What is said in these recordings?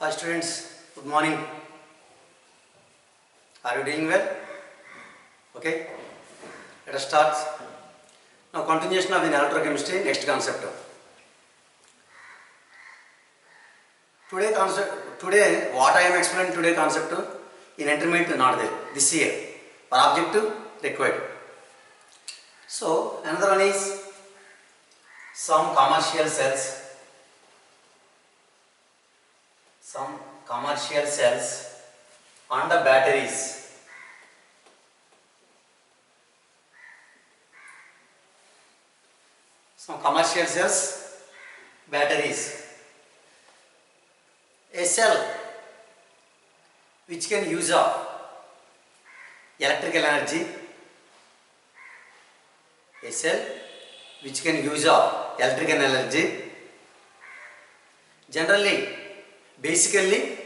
Hi students, good morning. Are you doing well? Okay, let us start. Now continuation of the electrochemistry, next concept. Today what I am explaining today concept in intermediate not there this year for objective required. So another one is some commercial cells and the batteries. Some commercial cells, batteries. A cell which can use of electrical energy. A cell which can use of electrical energy. Generally, basically,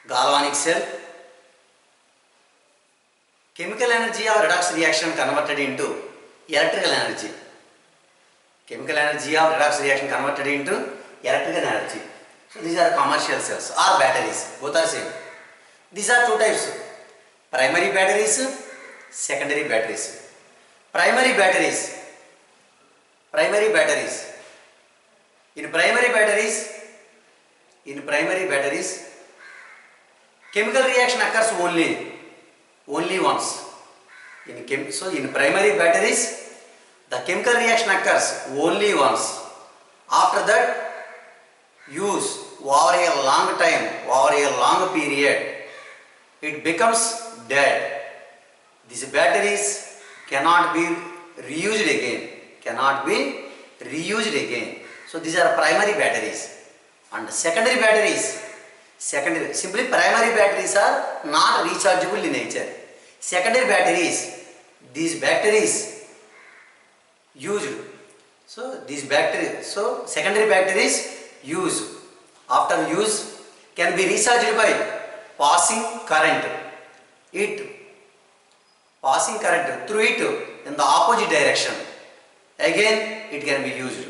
galvanic cell. Chemical energy of redox reaction converted into electrical energy. Chemical energy of redox reaction converted into electrical energy. So these are commercial cells or batteries. Both are same. These are two types: primary batteries, secondary batteries. Primary batteries. In primary batteries, chemical reaction occurs only once. So in primary batteries, the chemical reaction occurs only once. After that, use over a long time, over a long period, it becomes dead. These batteries cannot be reused again. So these are primary batteries. And secondary batteries, simply primary batteries are not rechargeable in nature. Secondary batteries, these batteries used. So secondary batteries used after use can be recharged by passing current through it in the opposite direction. Again it can be used.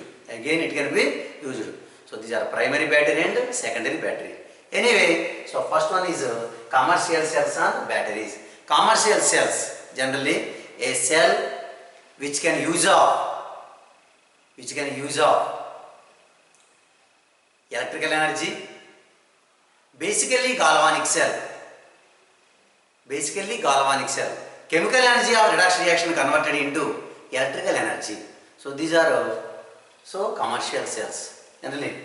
So these are primary battery and secondary battery. Anyway, so first one is commercial cells and batteries. Commercial cells, generally a cell which can use of electrical energy. Basically galvanic cell. Chemical energy of redox reaction converted into electrical energy. So these are commercial cells. Generally,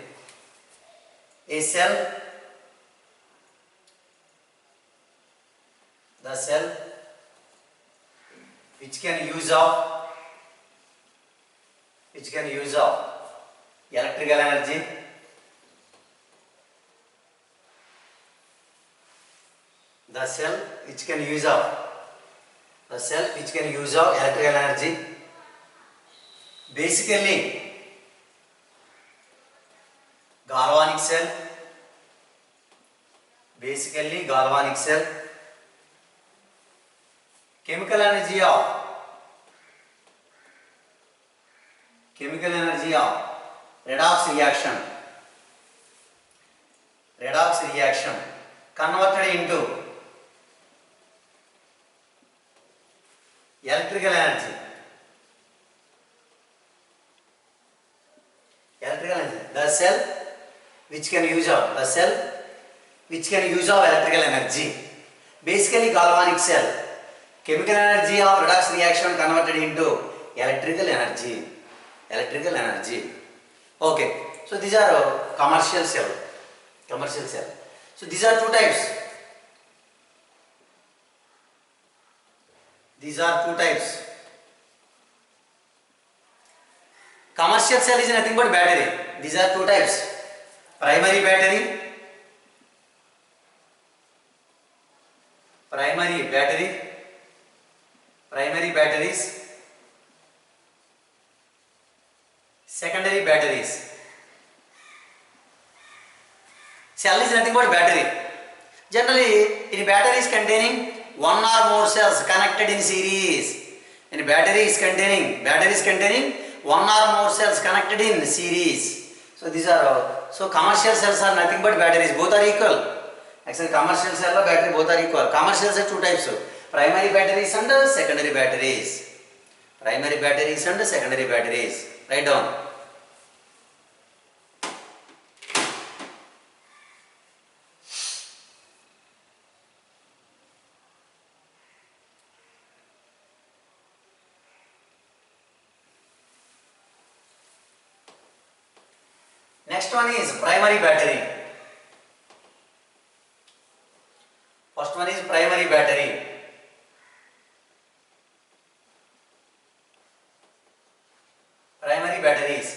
a cell, the cell which can use of electrical energy. The cell which can use of electrical energy. Basically galvanic cell. Chemical energy of redox reaction converted into electrical energy. The cell which can use of electrical energy. Basically galvanic cell. Chemical energy of redox reaction converted into electrical energy. Okay. So these are commercial cell. So these are two types. Commercial cell is nothing but battery. These are two types: primary batteries, secondary batteries. Cell is nothing but battery. Generally, in batteries containing one or more cells connected in series. Batteries containing one or more cells connected in series. So these are so commercial cells are nothing but batteries. Both are equal. Actually, commercial cell and battery both are equal. Commercial cells are two types: primary batteries and secondary batteries. Primary batteries and secondary batteries. Write down. Next one is primary battery. First one is primary battery. Primary batteries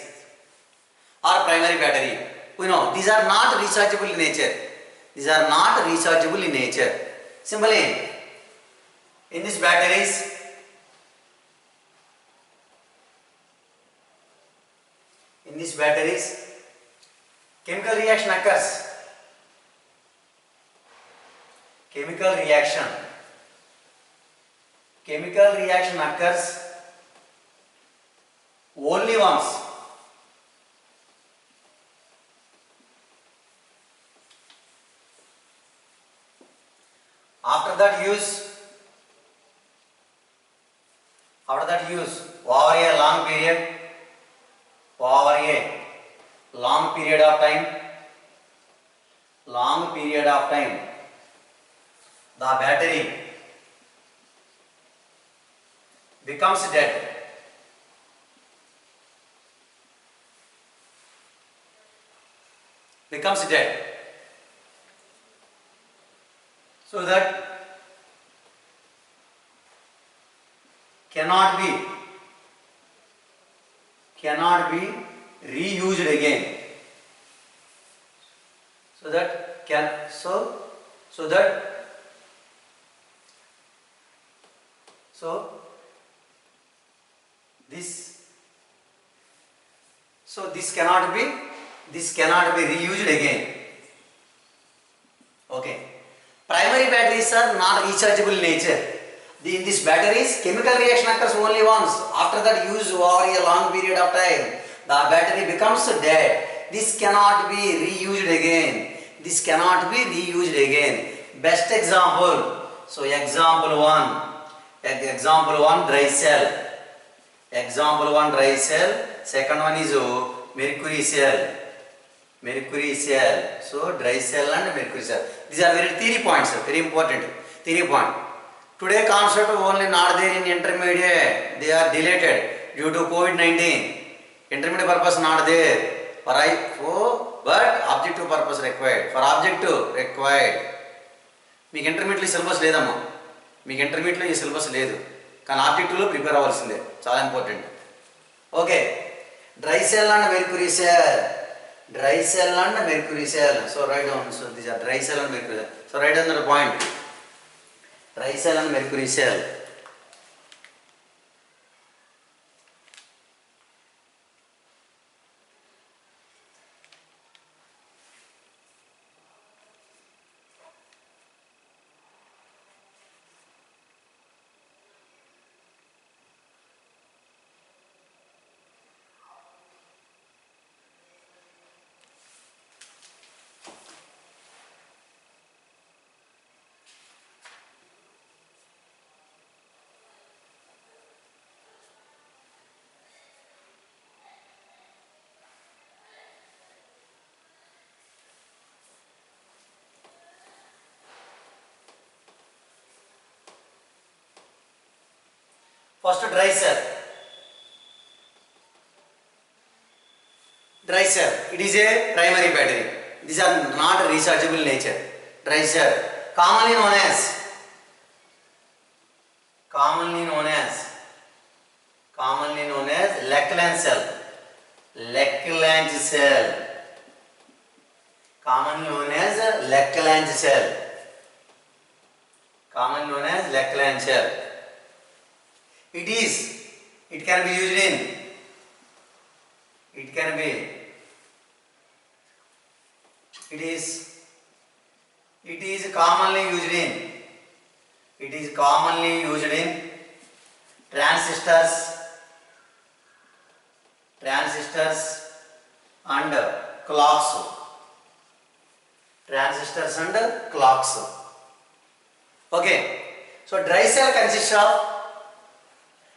or primary battery. We know these are not rechargeable in nature. These are not rechargeable in nature. Simply, in these batteries, chemical reaction occurs. Chemical reaction occurs only once. After that use over a long period of time, the battery becomes dead. So that cannot be reused again. So this cannot be reused again. Okay. Primary batteries are not rechargeable in nature. In these batteries, chemical reaction occurs only once. After that use over a long period of time, the battery becomes dead. This cannot be reused again. Best example. So example 1 dry cell. Second one is mercury cell. So dry cell and mercury cell. These are very theory points, very important theory point. Today concept only not there in intermediate. They are deleted due to COVID-19. Intermediate purpose not there. But objective purpose required. For objective required. మీకు ఇంటర్మీడియట్లో syllabus లేదమ్మా, మీకు ఇంటర్మీడియట్లో ఈ syllabus లేదు, కానీ ఆబ్జెక్టివ్లో prepare అవ్వాల్సిందే, చాలా important. Okay, dry cell and mercury cell. So write down. So these are dry cell and mercury cell. So write down the point. Dry cell and mercury cell. First dry cell. It is a primary battery. These are not rechargeable in nature. Dry cell, commonly known as Lackland cell. Commonly known as Lackland cell. It can be used in. It is commonly used in transistors, and clocks. Transistors and clocks. Okay. So dry cell consists of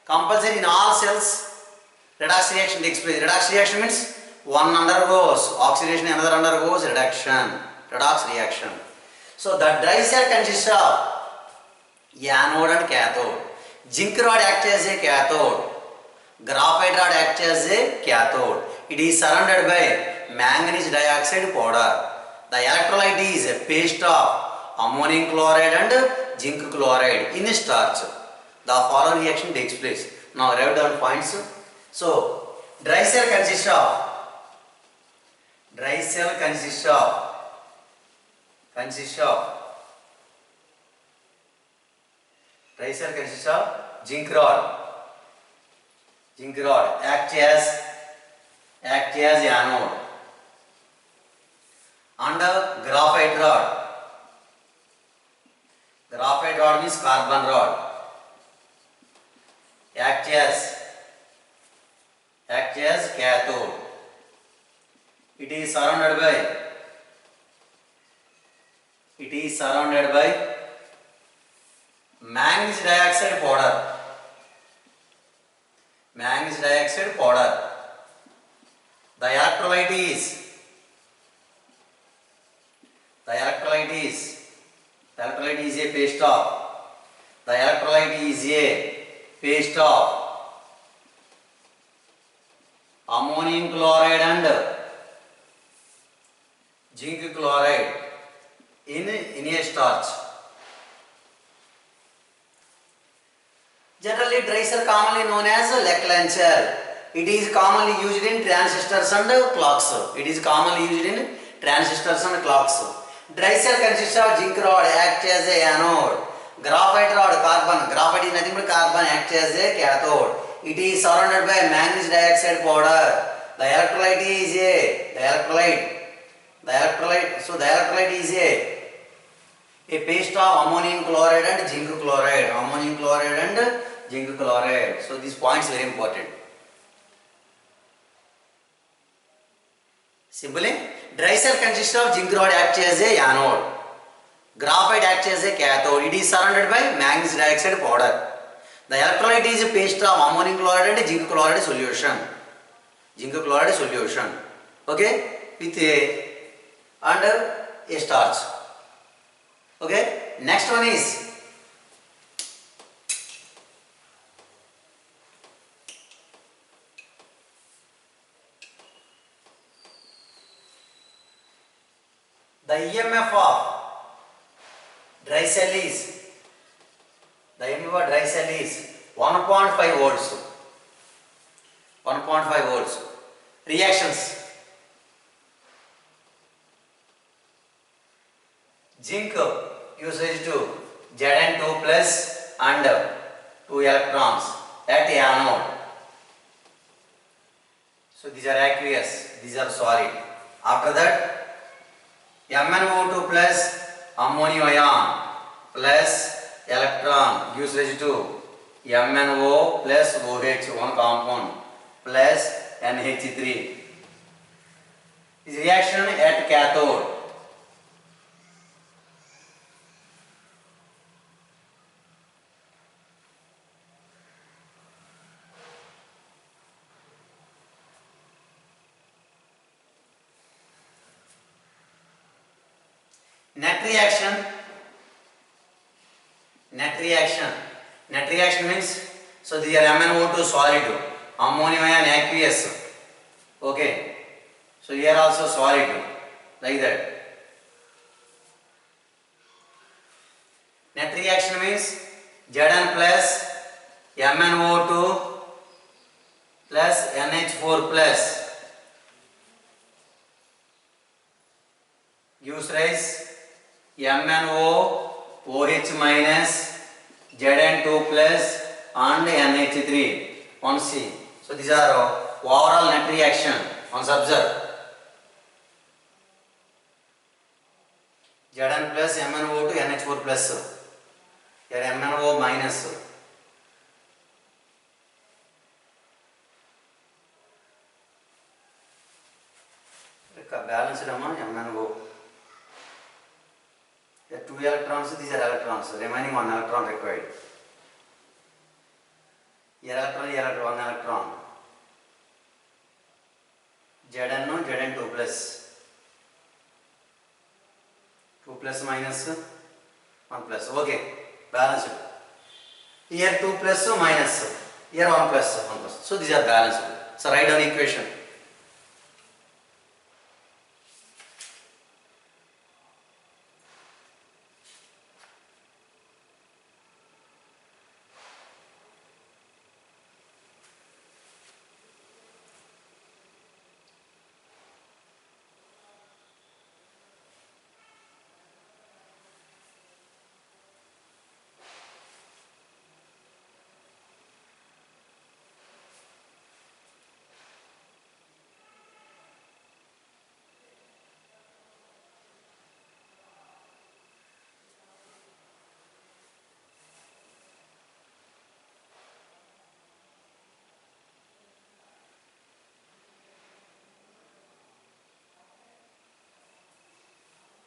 compulsory in all cells redox reaction takes place. Redox reaction means one undergoes oxidation, another undergoes reduction. Redox reaction. So the dry cell consists of anode and cathode. Zinc rod acts as a cathode. Graphite rod acts as a cathode. It is surrounded by manganese dioxide powder. The electrolyte is a paste of ammonium chloride and zinc chloride in a starch. The following reaction takes place. Now write down points. So dry cell consists of dry cell consists of zinc rod. Zinc rod act as anode, and graphite rod. Graphite rod means carbon rod. Act as cathode. It is surrounded by manganese dioxide powder. Manganese dioxide powder. The electrolyte is a paste of. The electrolyte is a paste of ammonium chloride and zinc chloride in a starch. Generally, dry cell commonly known as Leclancher. It is commonly used in transistors and clocks. Dry cell consists of zinc rod, acts as a anode. Graphite rod, carbon. Graphite is nothing but carbon, acts as a cathode. It is surrounded by manganese dioxide powder. The electrolyte is a paste of ammonium chloride and zinc chloride. So these points very important. Simply, dry cell consists of zinc rod acts as a anode. Graphite acts as a cathode. It is surrounded by manganese dioxide powder. The electrolyte is a paste of ammonium chloride and zinc chloride solution. Okay, with a starch. Okay, next one is the EMF of dry cell is 1.5 volts. 1.5 volts. Reactions. Zinc usage to Zn2 plus and 2 electrons at anode. So these are aqueous, these are solid. After that, MnO2 plus ammonium ion plus electron gives rise to MnO plus OH, one compound, plus NH3. This reaction at cathode. Net reaction means, so these are MnO2 solid, ammonium ion aqueous. Okay, so here also solid, like that. Net reaction means Zn plus MnO2 plus NH4 plus gives rise MnO OH minus Zn2 plus and NH3. One C. So these are overall net reaction. Once observe. Zn plus MnO to NH4 plus. Here MnO minus. balanced among M and O. There are 2 electrons, these are electrons, remaining 1 electron required. Here electron, here 1 electron. Zn no, Zn 2 plus. 2 plus minus 1 plus. Okay, balanced. Here 2 plus minus. Here 1 plus 1 plus. So these are balanced. So write down equation.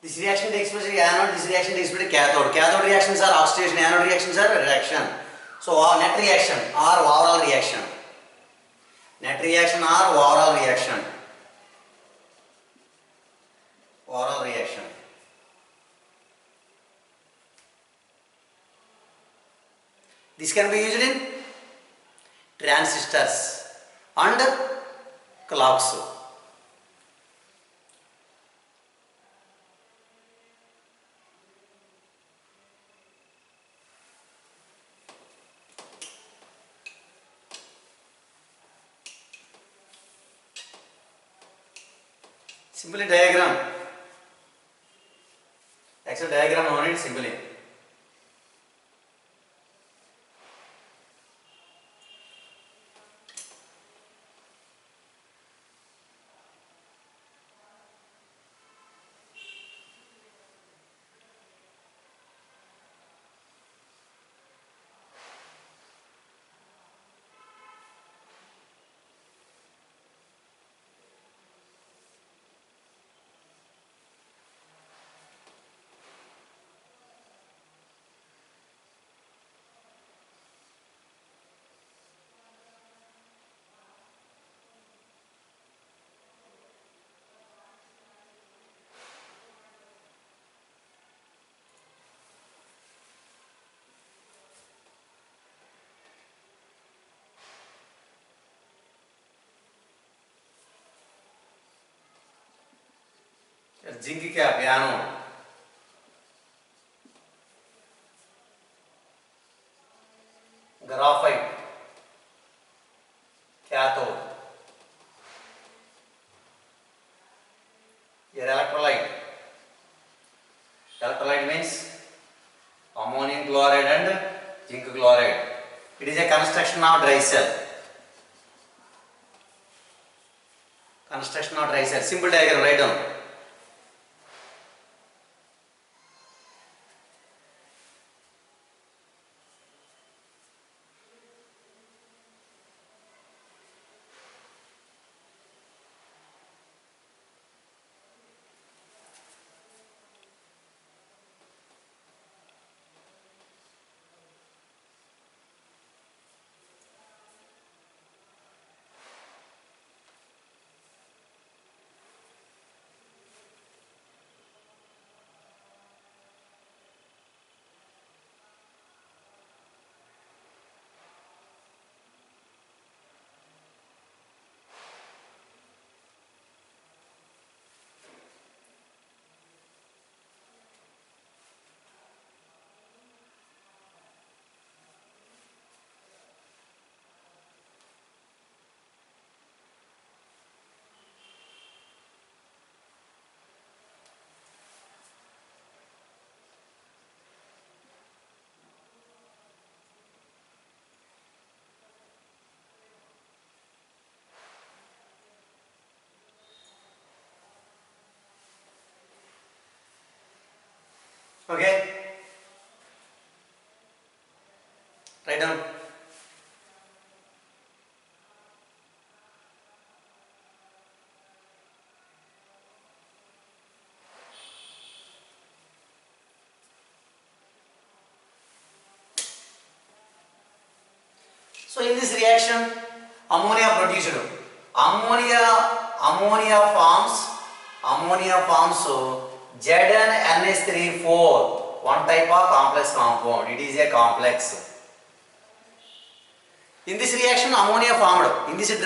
This reaction takes place in anode, this reaction takes place in cathode. Cathode reactions are oxidation, anode reactions are reduction. So net reaction or overall reaction. Net reaction or overall reaction. Overall reaction. This can be used in transistors and clocks. Simply diagram. Actual diagram on it simply. Zinc cap anode. Graphite cathode. Here electrolyte. Electrolyte means ammonium chloride and zinc chloride. It is a construction of dry cell. Construction of dry cell. Simple diagram, write down. Okay. Write down. So in this reaction, ammonia produced. Ammonia forms ZnNH3,4, one type of complex compound. It is a complex. In this reaction, ammonia formed. In this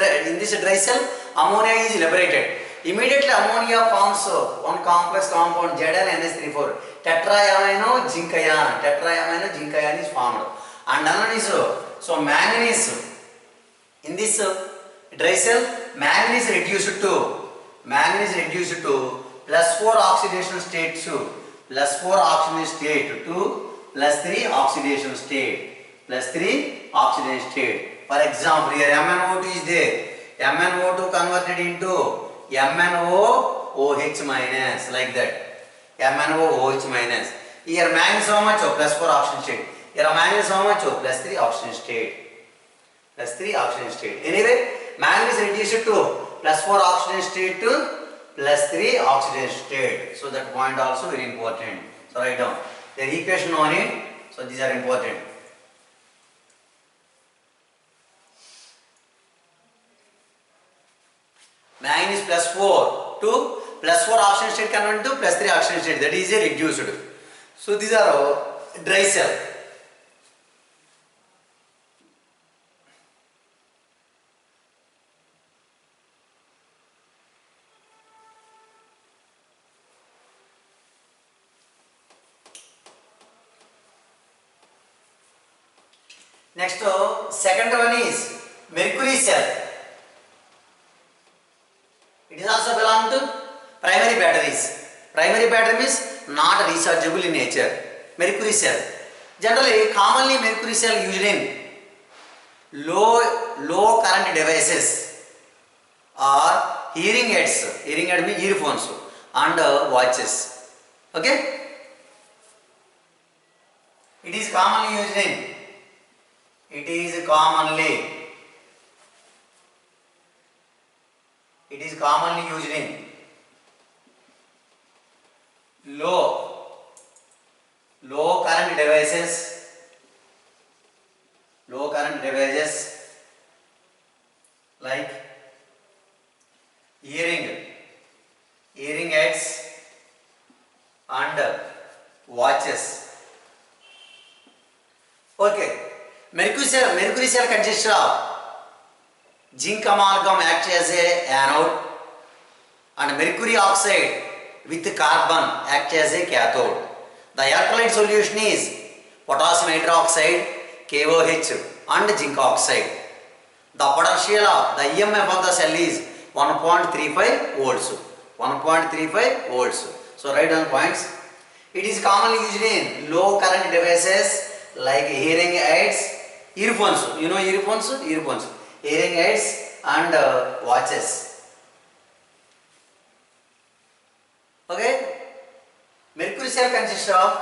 dry cell, ammonia is liberated. Immediately, ammonia forms one complex compound ZnNH3,4. Tetraamino zinc ion is formed. And another is manganese. In this dry cell, manganese reduced to +4 oxidation state to +4 oxidation state to +3 oxidation state. For example, here MnO2 is there. MnO2 converted into MnOOH minus, like that. MnOOH minus. Here manganese how much? +4 oxidation state. Here manganese how much? +3 oxidation state. Anyway, manganese reduced to +4 oxidation state to +3 oxidation state. So that point also very important. So write down. The equation on it. So these are important. Manganese +4 to +4 oxidation state converted to +3 oxidation state. That is a reduced. So these are dry cell. Next, second one is mercury cell. It is also belong to primary batteries. Primary battery means not rechargeable in nature. Mercury cell. Generally, commonly mercury cell used in low current devices or hearing aids. Hearing aid means earphones and watches. Okay? It is commonly used in low current devices like hearing aids and watches. Okay. Mercury cell consists of zinc amalgam acts as a anode and mercury oxide with carbon acts as a cathode. The electrolyte solution is potassium hydroxide, KOH and zinc oxide. The potential of the EMF of the cell is 1.35 volts. 1.35 volts. So write down points. It is commonly used in low current devices like hearing aids, earphones. You know earphones? Hearing aids and watches. Okay? Mercury cell consists of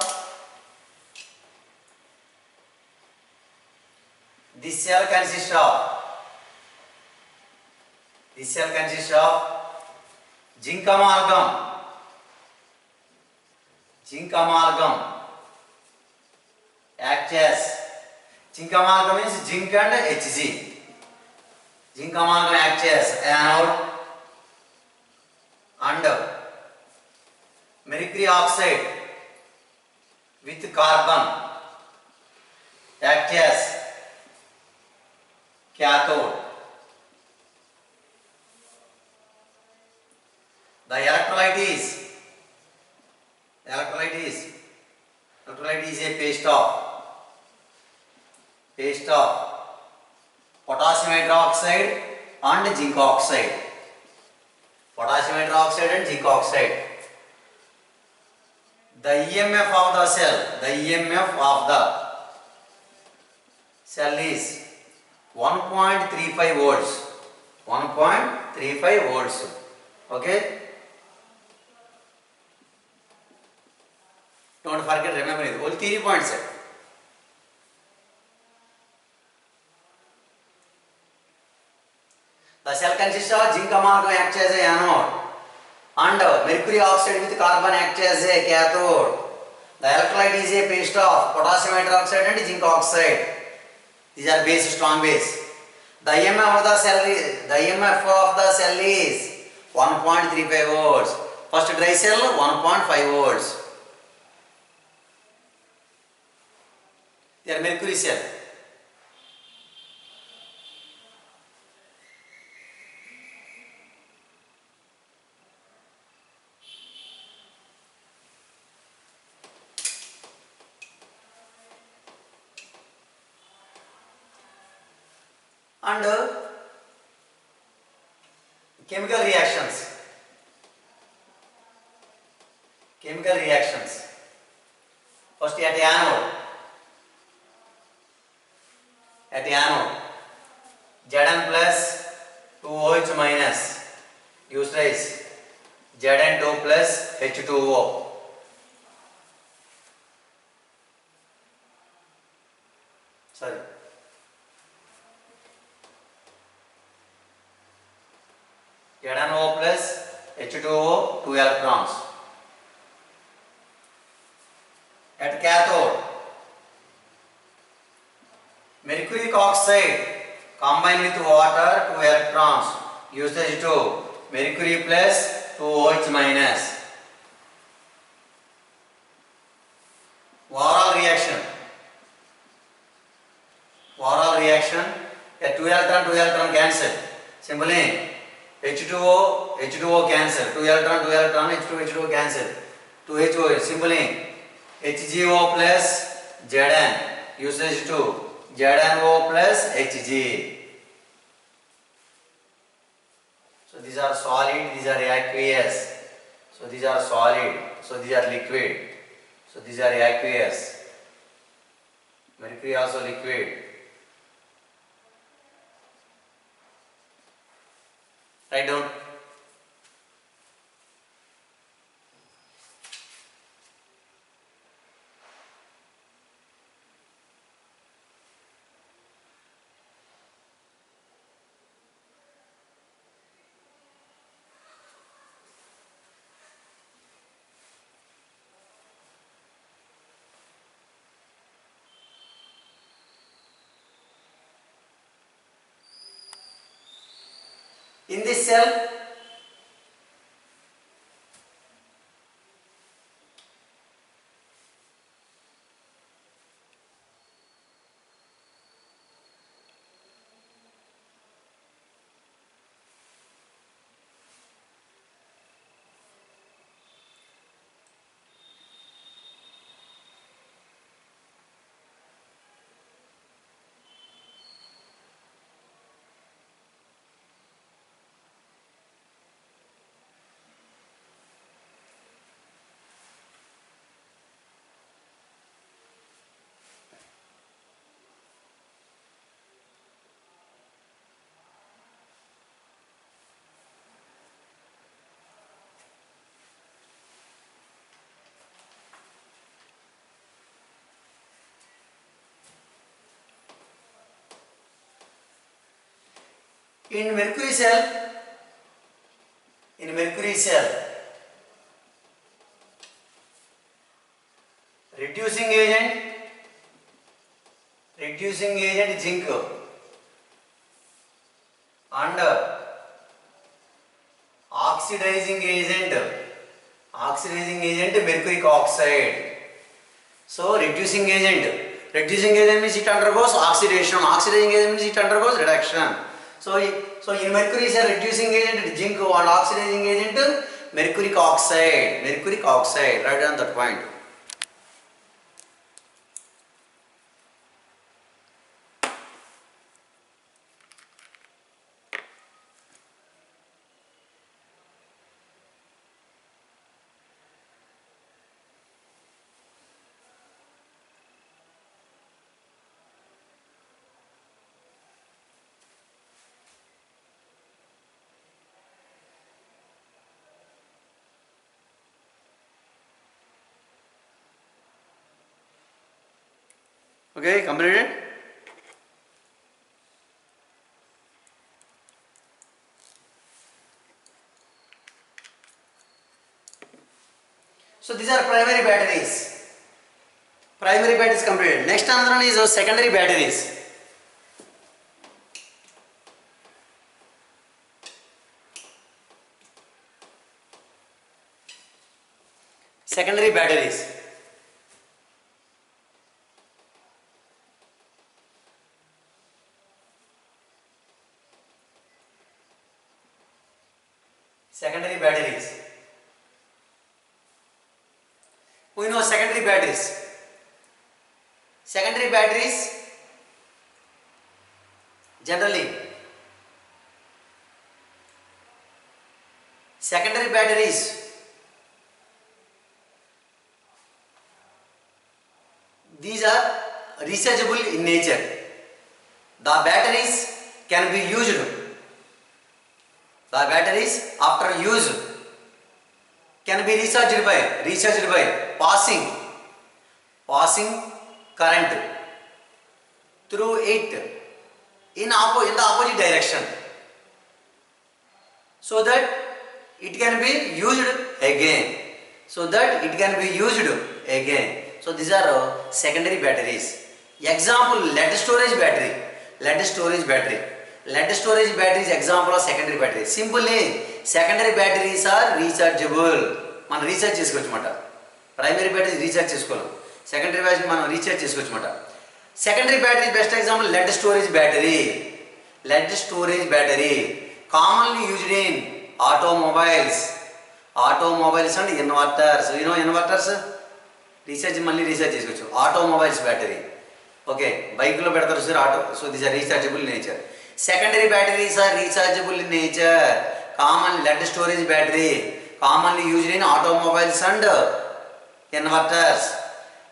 this cell consists of zinc amalgam acts as zinc amalgam means zinc and Hg. Zinc amalgam acts as anode and mercury oxide with carbon acts as cathode. The electrolyte is a paste of potassium hydroxide and zinc oxide. The EMF of the cell is 1.35 volts. 1.35 volts. Okay? Don't forget, remember it. All 3 points. The cell consists of zinc amalgam acts as a anode and mercury oxide with carbon acts as a cathode. The electrolyte is a paste of potassium hydroxide and zinc oxide. These are base, strong base. The EMF of the cell is, the EMF of the cell is 1.35 volts. First dry cell 1.5 volts. They are mercury cell. And chemical reactions. Chemical reactions. First at anode. At anode, Zn plus 2OH minus gives rise Zn2 plus H2O. Sorry. Zno plus H2O, 2 electrons. At cathode, mercuric oxide combined with water, 2 electrons, usage 2, mercury plus 2 OH minus. Overall reaction, a 2 electron cancel. Simply H2O cancel, 2 electron, H2O cancel, 2HO, simply HGO plus Zn, usage 2, ZnO plus Hg. So these are solid, these are aqueous. So these are solid, so these are liquid. So these are aqueous. Mercury also liquid. Write down. In this cell, in mercury cell, reducing agent zinc and oxidizing agent mercuric oxide. So reducing agent means it undergoes oxidation, oxidizing agent means it undergoes reduction. So in mercury cell, reducing agent zinc and oxidizing agent mercuric oxide. Write down that point. Okay, completed. So these are primary batteries. Primary batteries completed. Next another one is secondary batteries. secondary batteries. Secondary batteries. We know secondary batteries. Secondary batteries generally, secondary batteries these are rechargeable in nature. The batteries can be used. The batteries after use can be recharged by passing current through it in the opposite direction, so that it can be used again. So these are secondary batteries. Example, lead storage battery. Lead storage battery is example of secondary battery. Simply, secondary batteries are rechargeable. మనం recharge చేసుకోవచ్చు అన్నమాట. Primary battery recharge చేసుకోలేం. Secondary battery మనం recharge చేసుకోవచ్చు అన్నమాట. Secondary battery best example lead storage battery commonly used in automobiles and inverters. Inverters మళ్ళీ recharge చేసుకోవచ్చు. Automobiles battery okay, బైక్లో పెడతారు sir auto. So these are rechargeable in nature. Secondary batteries are rechargeable in nature. Common lead storage battery commonly used in automobiles and inverters.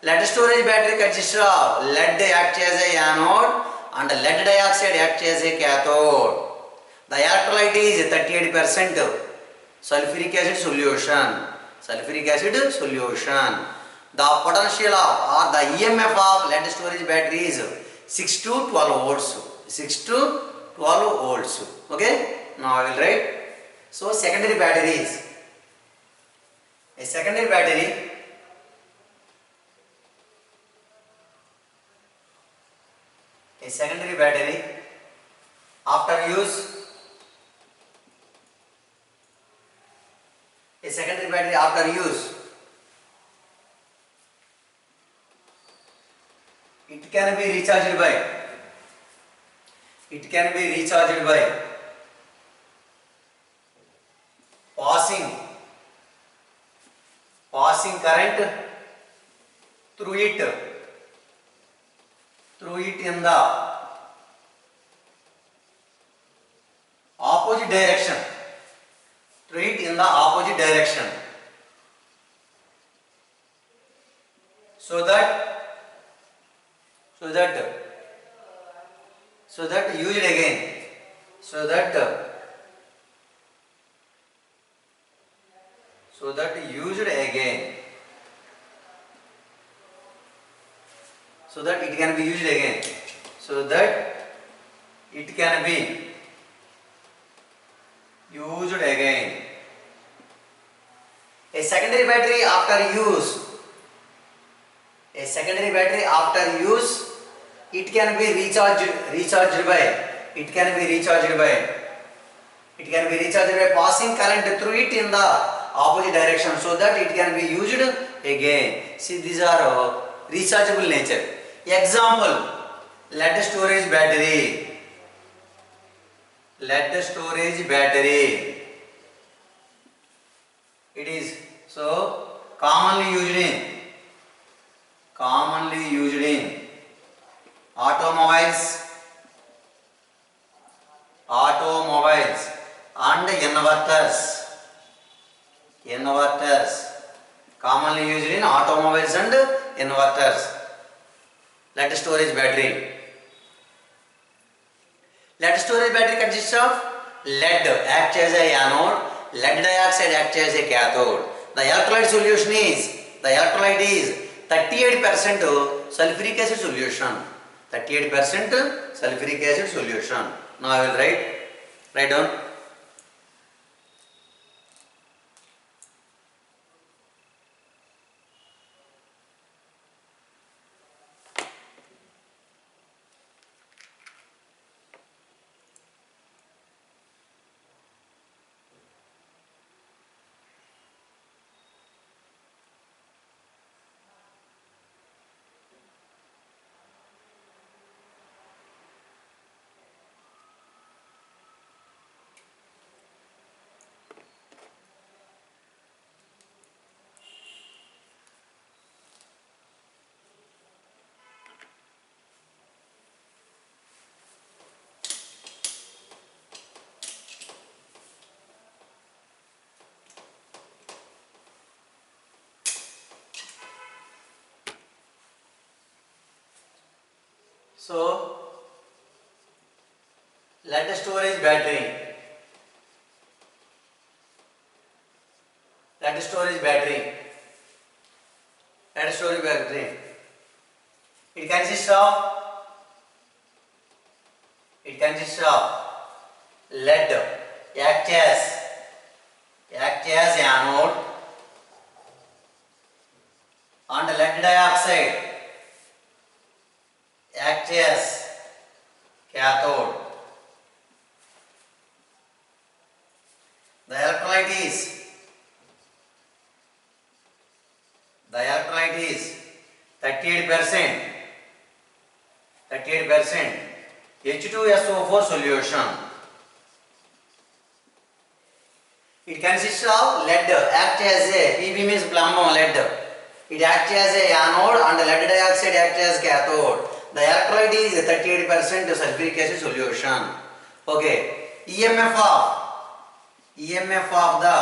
Lead storage battery consists of lead acts as a anode and lead dioxide acts as a cathode. The electrolyte is 38% sulfuric acid solution. The potential of or the EMF of lead storage battery is 6 to 12 volts. Okay, now I will write. So secondary batteries. A secondary battery after use, it can be recharged by passing current through it in the opposite direction, so that used again, so that it can be used again, A secondary battery after use, it can be recharged by passing current through it in the opposite direction, so that it can be used again. See, these are rechargeable nature. Example, lead storage battery. It is so commonly used in automobiles and inverters. Commonly used in automobiles and inverters. Lead storage battery. Lead storage battery consists of lead acts as a anode, lead dioxide acts as a cathode. The electrolyte is 38% sulfuric acid solution. Now I will write down. So lead storage battery, lead storage battery, lead storage battery, it consists of lead act as anode and lead dioxide act as cathode. The electrolyte is 38% H2SO4 solution. It consists of lead act as a Pb means plumb lead. It acts as a anode and lead dioxide acts as cathode. The electrolyte is 38% sulfuric acid solution. Okay. EMF of the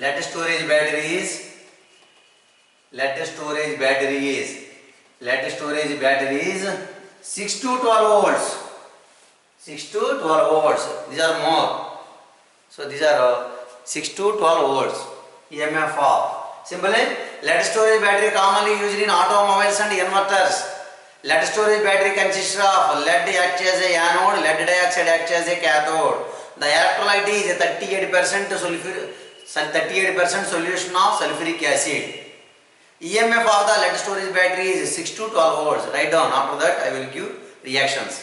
lead storage battery is 6 to 12 volts. 6 to 12 volts. These are more. So these are 6 to 12 volts. EMF of. Simply, lead storage battery commonly used in automobiles and inverters. Lead storage battery consists of lead acts as a anode, lead dioxide acts as a cathode. The electrolyte is 38% solution of sulfuric acid. EMF of the lead storage battery is 6 to 12 volts. Write down. After that, I will give reactions.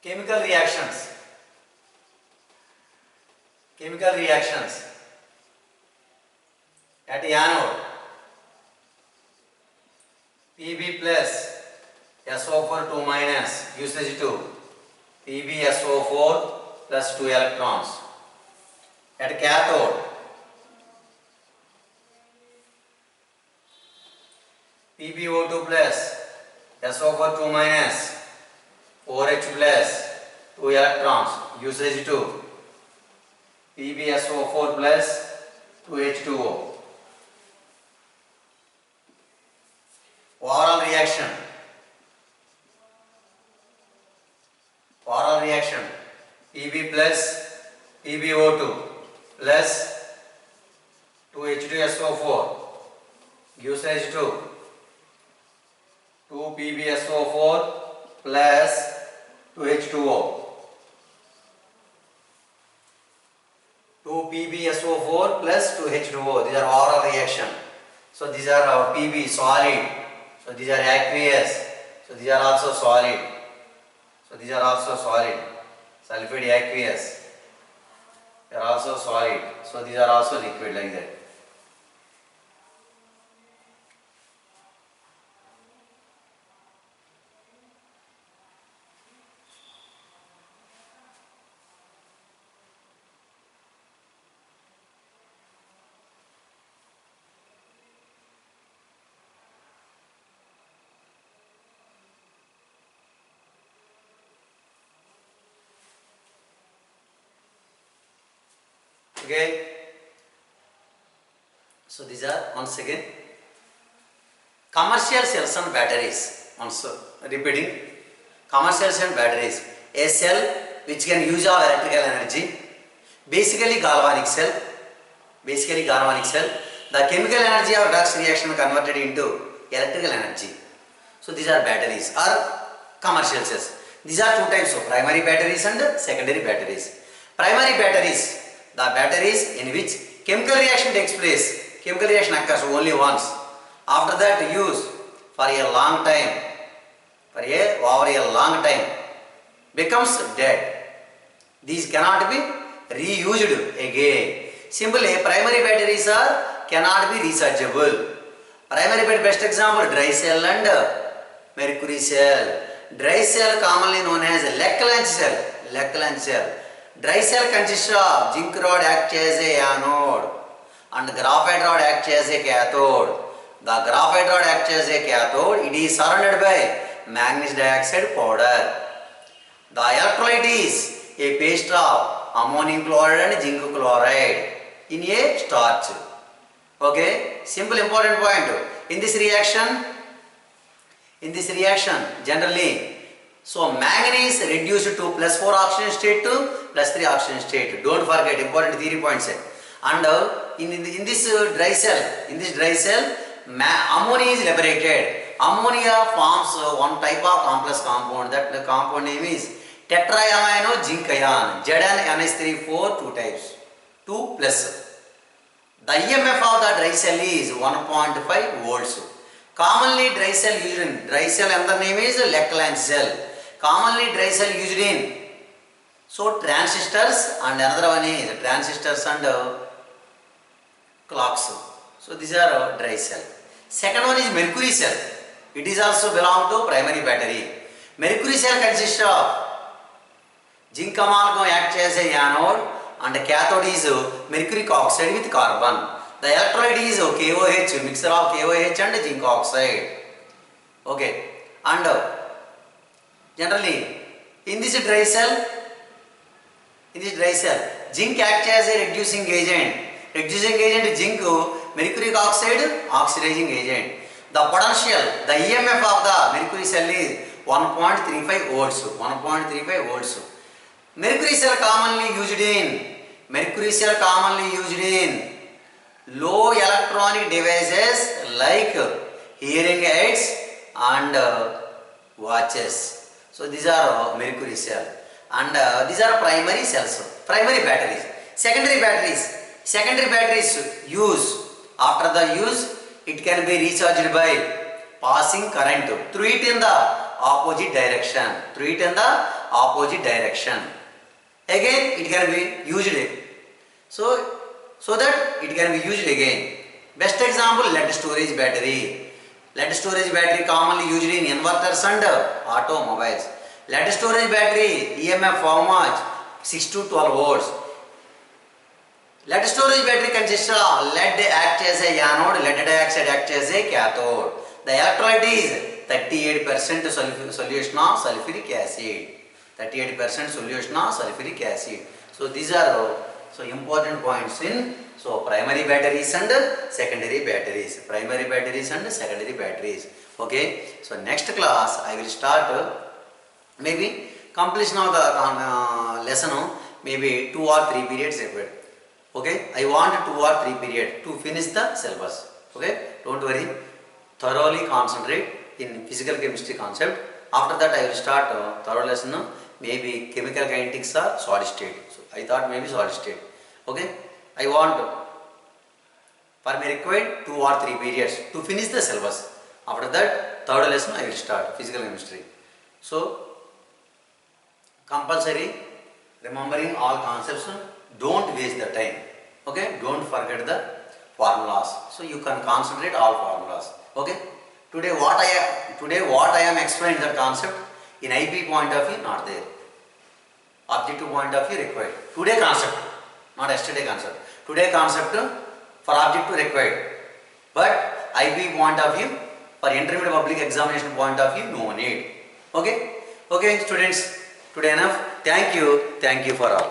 Chemical reactions at anode, Pb plus SO4 2 minus usage 2, PbSO4 plus 2 electrons. At cathode, PbO2 plus SO4 2 minus 4H plus 2 electrons, usage 2, PbSO4 plus 2H2O. Overall reaction, Pb plus PbO2 plus 2H2SO4, usage 2, 2PbSO4 plus 2H2O. 2PbSO4 plus 2H2O. These are oral reaction. So these are our Pb solid. So these are aqueous. So these are also solid. Sulfide aqueous. They are also solid. So these are also liquid like that. Okay. So these are once again commercial cells and batteries. Also repeating, commercial cell and batteries. A cell which can use our electrical energy. Basically galvanic cell. The chemical energy of Dux reaction converted into electrical energy. So these are batteries or commercial cells. These are two types of primary batteries and secondary batteries. Primary batteries, the batteries in which chemical reaction takes place. Chemical reaction occurs only once. After that use for a long time, over a long time, becomes dead. These cannot be reused again. Simply primary batteries cannot be rechargeable. Primary battery, best example, dry cell and mercury cell. Dry cell commonly known as Leclanche cell. Lackland cell. Dry cell consists of zinc rod acts as a anode and graphite rod acts as a cathode. The graphite rod acts as a cathode. It is surrounded by manganese dioxide powder. The electrolyte is a paste of ammonium chloride and zinc chloride in a starch. Okay, simple important point. In this reaction generally, so manganese reduced to +4 oxygen state to +3 oxygen state. Don't forget important theory points. And in this dry cell, ammonia is liberated. Ammonia forms one type of complex compound. That the compound name is tetraamino zinc ion. ZnNH3 2 types. 2 plus. The EMF of the dry cell is 1.5 volts. Commonly dry cell used in another name is Lackland cell. Commonly dry cell used in so transistors, and another one is transistors and clocks. So these are dry cell. Second one is mercury cell. It is also belong to primary battery. Mercury cell consists of zinc amalgam acts as a anode and cathode is mercuric oxide with carbon. The electrolyte is KOH, mixture of KOH and zinc oxide. Okay, and generally in this dry cell, zinc acts as a reducing agent. Reducing agent is zinc, mercuric oxide, oxidizing agent. The potential, the EMF of the mercury cell is 1.35 volts. 1.35 volts. Mercury cell commonly used in low electronic devices like hearing aids and watches. So these are mercury cell, and these are primary cells, primary batteries. Secondary batteries use, after the use it can be recharged by passing current through it in the opposite direction. Again it can be used, so that it can be used again. Best example, lead storage battery. Lead storage battery commonly used in inverters and automobiles. Lead storage battery EMF how much? 6 to 12 volts. Lead storage battery consists of lead acts as a anode, lead dioxide acts as a cathode. The electrolyte is 38% solution of sulfuric acid. 38% solution of sulfuric acid. So these are important points in primary batteries and secondary batteries. Okay. So next class I will start maybe completion of the lesson, maybe 2 or 3 periods required. Okay. I want 2 or 3 periods to finish the syllabus. Okay. Don't worry. Thoroughly concentrate in physical chemistry concept. After that I will start thorough lesson, maybe chemical kinetics or solid state. So I thought maybe solid state. Okay. I want for me required 2 or 3 periods to finish the syllabus. After that third lesson I will start physical chemistry. So compulsory remembering all concepts. Don't waste the time. Okay. Don't forget the formulas. So you can concentrate all formulas. Okay. Today what I am explaining the concept in IB point of view not there. Objective point of view required. Today concept, not yesterday concept. Today concept for objective required. But IB point of view, for intermediate public examination point of view, no need. Okay. Okay students, today enough. Thank you for all.